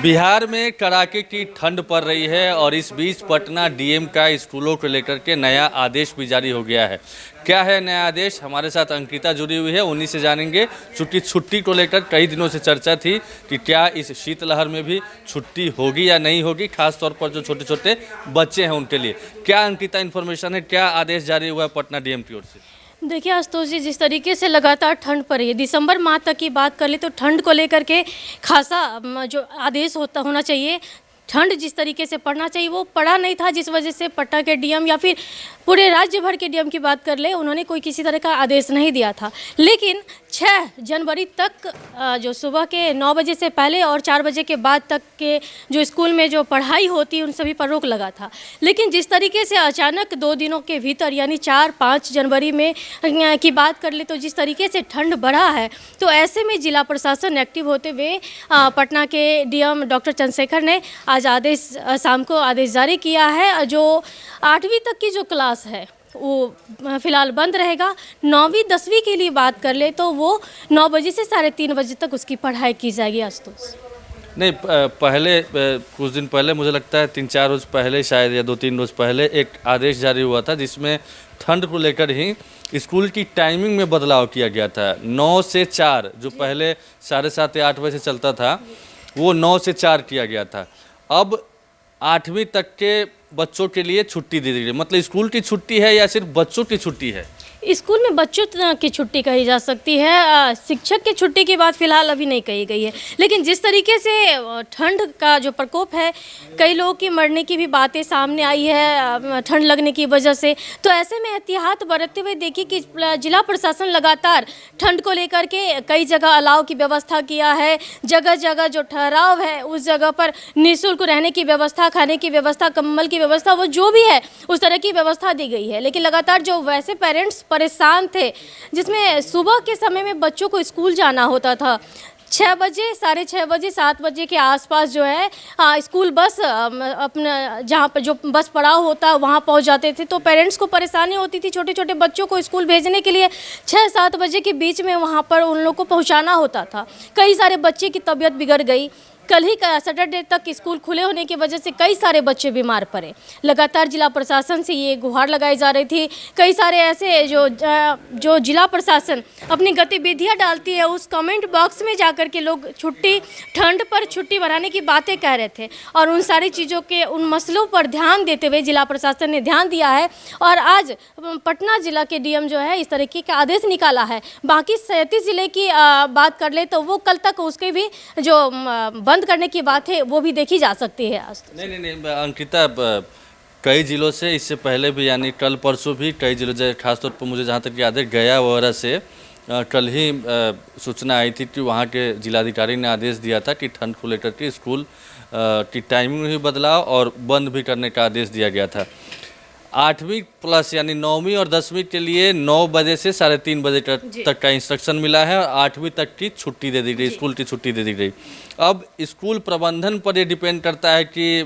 बिहार में कड़ाके की ठंड पड़ रही है और इस बीच पटना डीएम का स्कूलों को लेकर के नया आदेश भी जारी हो गया है। क्या है नया आदेश? हमारे साथ अंकिता जुड़ी हुई है, उन्हीं से जानेंगे। चूँकि छुट्टी को लेकर कई दिनों से चर्चा थी कि क्या इस शीतलहर में भी छुट्टी होगी या नहीं होगी, खासतौर पर जो छोटे छोटे बच्चे हैं उनके लिए। क्या अंकिता इन्फॉर्मेशन है, क्या आदेश जारी हुआ है पटना डीएम की ओर से? देखिए आशुतोष जी, जिस तरीके से लगातार ठंड पड़ रही है, दिसंबर माह तक की बात कर ले तो ठंड को लेकर के खासा जो आदेश होना चाहिए, ठंड जिस तरीके से पड़ना चाहिए वो पड़ा नहीं था, जिस वजह से पटना के डीएम या फिर पूरे राज्य भर के डीएम की बात कर ले, उन्होंने कोई किसी तरह का आदेश नहीं दिया था। लेकिन 6 जनवरी तक जो सुबह के 9 बजे से पहले और 4 बजे के बाद तक के जो स्कूल में जो पढ़ाई होती है उन सभी पर रोक लगा था। लेकिन जिस तरीके से अचानक 2 दिनों के भीतर यानी 4-5 जनवरी में की बात कर ले तो जिस तरीके से ठंड बढ़ा है, तो ऐसे में जिला प्रशासन एक्टिव होते हुए पटना के डीएम डॉक्टर चंद्रशेखर ने आज शाम को आदेश जारी किया है। जो 8वीं तक की जो क्लास है वो फिलहाल बंद रहेगा। 9वीं 10वीं के लिए बात कर ले तो वो 9 बजे से 3:30 बजे तक उसकी पढ़ाई की जाएगी। आशुतोष नहीं, पहले कुछ दिन पहले, मुझे लगता है 3-4 रोज़ पहले शायद या 2-3 रोज़ पहले एक आदेश जारी हुआ था जिसमें ठंड को लेकर ही स्कूल की टाइमिंग में बदलाव किया गया था। 9 से 4 जो पहले 7:30 या 8 बजे से चलता था वो 9 से 4 किया गया था। अब 8वीं तक के बच्चों के लिए छुट्टी दे दी गई। मतलब स्कूल की छुट्टी है या सिर्फ बच्चों की छुट्टी है? स्कूल में बच्चों की छुट्टी कही जा सकती है, शिक्षक की छुट्टी की बात फिलहाल अभी नहीं कही गई है। लेकिन जिस तरीके से ठंड का जो प्रकोप है, कई लोगों की मरने की भी बातें सामने आई है ठंड लगने की वजह से, तो ऐसे में एहतियात बरतते हुए देखिए कि जिला प्रशासन लगातार ठंड को लेकर के कई जगह अलाव की व्यवस्था किया है। जगह जगह जो ठहराव है उस जगह पर निःशुल्क रहने की व्यवस्था, खाने की व्यवस्था, कंबल की व्यवस्था, वो जो भी है उस तरह की व्यवस्था दी गई है। लेकिन लगातार जो वैसे पेरेंट्स परेशान थे, जिसमें सुबह के समय में बच्चों को स्कूल जाना होता था, 6 बजे, 6:30 बजे, 7 बजे के आसपास जो है स्कूल बस अपना जहाँ पर जो बस पड़ाव होता है वहाँ पहुँच जाते थे, तो पेरेंट्स को परेशानी होती थी छोटे छोटे बच्चों को स्कूल भेजने के लिए। 6-7 बजे के बीच में वहाँ पर उन लोग को पहुँचाना होता था। कई सारे बच्चे की तबीयत बिगड़ गई। कल ही सैटरडे तक स्कूल खुले होने की वजह से कई सारे बच्चे बीमार पड़े। लगातार जिला प्रशासन से ये गुहार लगाई जा रही थी। कई सारे ऐसे जो जिला प्रशासन अपनी गतिविधियां डालती है उस कमेंट बॉक्स में जाकर के लोग छुट्टी, ठंड पर छुट्टी बनाने की बातें कह रहे थे, और उन सारी चीज़ों के, उन मसलों पर ध्यान देते हुए जिला प्रशासन ने ध्यान दिया है और आज पटना जिला के डीएम जो है इस तरीके का आदेश निकाला है। बाकी 37 जिले की बात कर ले तो वो कल तक उसके भी जो बंद करने की बात है वो भी देखी जा सकती है। नहीं, अंकिता, कई जिलों से इससे पहले भी यानी कल परसों भी कई जिलों, खासतौर पर मुझे जहाँ तक याद है गया वगैरह से कल ही सूचना आई थी कि वहाँ के जिलाधिकारी ने आदेश दिया था कि ठंड को लेकर के स्कूल की टाइमिंग में भी बदलाव और बंद भी करने का आदेश दिया गया था। 8वीं प्लस यानी 9वीं और 10वीं के लिए 9 बजे से 3:30 बजे तक का इंस्ट्रक्शन मिला है और 8वीं तक की छुट्टी दे दी गई, स्कूल की छुट्टी दे दी गई। अब स्कूल प्रबंधन पर ये डिपेंड करता है कि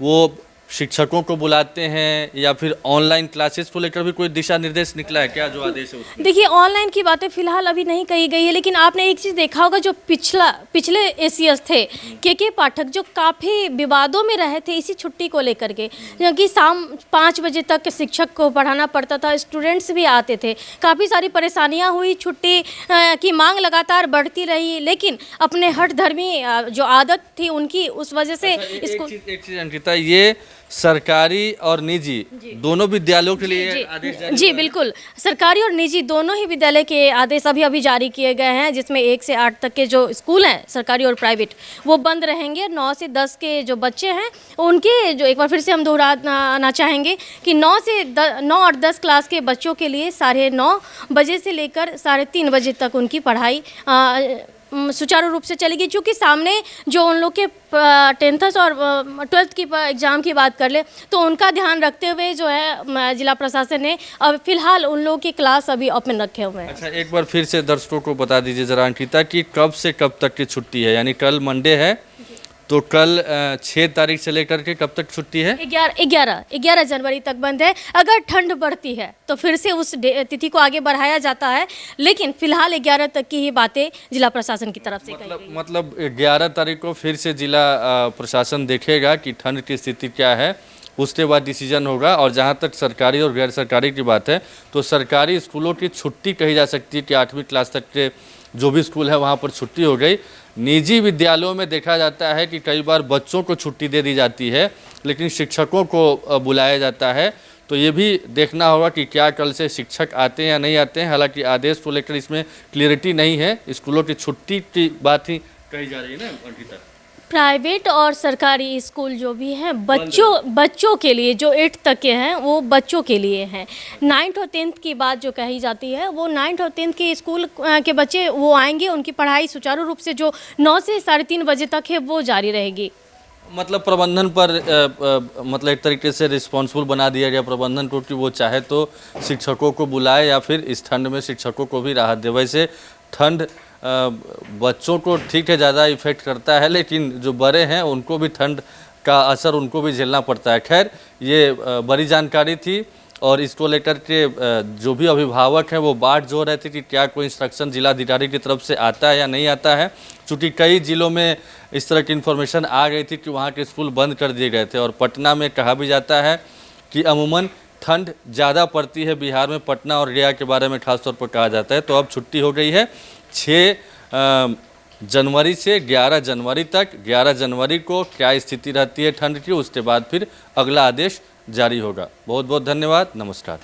वो शिक्षकों को बुलाते हैं या फिर ऑनलाइन क्लासेस को लेकर भी कोई दिशा निर्देश निकला है क्या, जो आदेश है उसमें? देखिए, ऑनलाइन की बातें फिलहाल अभी नहीं कही गई है, लेकिन आपने एक चीज़ देखा होगा, जो पिछले एसीएस थे के पाठक जो काफ़ी विवादों में रहे थे इसी छुट्टी को लेकर के, क्योंकि शाम 5 बजे तक शिक्षक को पढ़ाना पड़ता था, स्टूडेंट्स भी आते थे, काफ़ी सारी परेशानियाँ हुई, छुट्टी की मांग लगातार बढ़ती रही, लेकिन अपने हठधर्मी जो आदत थी उनकी, उस वजह से इसको एक चीज़ अंकिता, ये सरकारी और निजी दोनों विद्यालयों के लिए आदेश जारी? जी बिल्कुल, सरकारी और निजी दोनों ही विद्यालय के आदेश अभी जारी किए गए हैं, जिसमें 1 से 8 तक के जो स्कूल हैं सरकारी और प्राइवेट वो बंद रहेंगे। 9 से 10 के जो बच्चे हैं उनके, जो एक बार फिर से हम दोहराना चाहेंगे कि 9 और 10 क्लास के बच्चों के लिए 9:30 बजे से लेकर 3:30 बजे तक उनकी पढ़ाई सुचारू रूप से चलेगी। चूँकि सामने जो उन लोग के 10th और 12th की एग्ज़ाम की बात कर ले तो उनका ध्यान रखते हुए जो है जिला प्रशासन ने अब फिलहाल उन लोगों की क्लास अभी ओपन रखे हुए हैं। अच्छा, एक बार फिर से दर्शकों को बता दीजिए ज़रा अंकिता कि कब से कब तक की छुट्टी है? यानी कल मंडे है तो कल 6 तारीख से लेकर के कब तक छुट्टी है? 11 जनवरी तक बंद है। अगर ठंड बढ़ती है तो फिर से उस तिथि को आगे बढ़ाया जाता है, लेकिन फिलहाल 11 तक की ही बातें जिला प्रशासन की तरफ से कही गई। मतलब 11 तारीख को फिर से जिला प्रशासन देखेगा कि ठंड की स्थिति क्या है, उसके बाद डिसीजन होगा। और जहाँ तक सरकारी और गैर सरकारी की बात है तो सरकारी स्कूलों की छुट्टी कही जा सकती है कि 8वीं क्लास तक के जो भी स्कूल है वहाँ पर छुट्टी हो गई। निजी विद्यालयों में देखा जाता है कि कई बार बच्चों को छुट्टी दे दी जाती है लेकिन शिक्षकों को बुलाया जाता है। तो ये भी देखना होगा कि क्या कल से शिक्षक आते हैं या नहीं आते हैं। हालांकि आदेश को लेकर इसमें क्लियरिटी नहीं है, स्कूलों की छुट्टी की बात ही कही जा रही है ना अंकिता। प्राइवेट और सरकारी स्कूल जो भी हैं बच्चों के लिए, जो 8 तक के हैं वो बच्चों के लिए हैं। 9th और 10th की बात जो कही जाती है वो 9th और 10th के स्कूल के बच्चे वो आएंगे, उनकी पढ़ाई सुचारू रूप से जो 9 से 3:30 बजे तक है वो जारी रहेगी। मतलब प्रबंधन पर मतलब एक तरीके से रिस्पॉन्सिबल बना दिया गया प्रबंधन को कि वो चाहे तो शिक्षकों को बुलाए या फिर इस ठंड में शिक्षकों को भी राहत दे। वैसे ठंड बच्चों को ठीक है ज़्यादा इफेक्ट करता है, लेकिन जो बड़े हैं उनको भी ठंड का असर उनको भी झेलना पड़ता है। खैर ये बड़ी जानकारी थी और इसको लेकर के जो भी अभिभावक हैं वो बाट जोड़ रहे थे कि क्या कोई इंस्ट्रक्शन जिलाधिकारी की तरफ से आता है या नहीं आता है। चूँकि कई जिलों में इस तरह की इन्फॉर्मेशन आ गई थी कि वहाँ के स्कूल बंद कर दिए गए थे। और पटना में कहा भी जाता है कि अमूमन ठंड ज़्यादा पड़ती है बिहार में, पटना और गया के बारे में खासतौर पर कहा जाता है। तो अब छुट्टी हो गई है 6 जनवरी से 11 जनवरी तक। 11 जनवरी को क्या स्थिति रहती है ठंड की, उसके बाद फिर अगला आदेश जारी होगा। बहुत बहुत धन्यवाद, नमस्कार।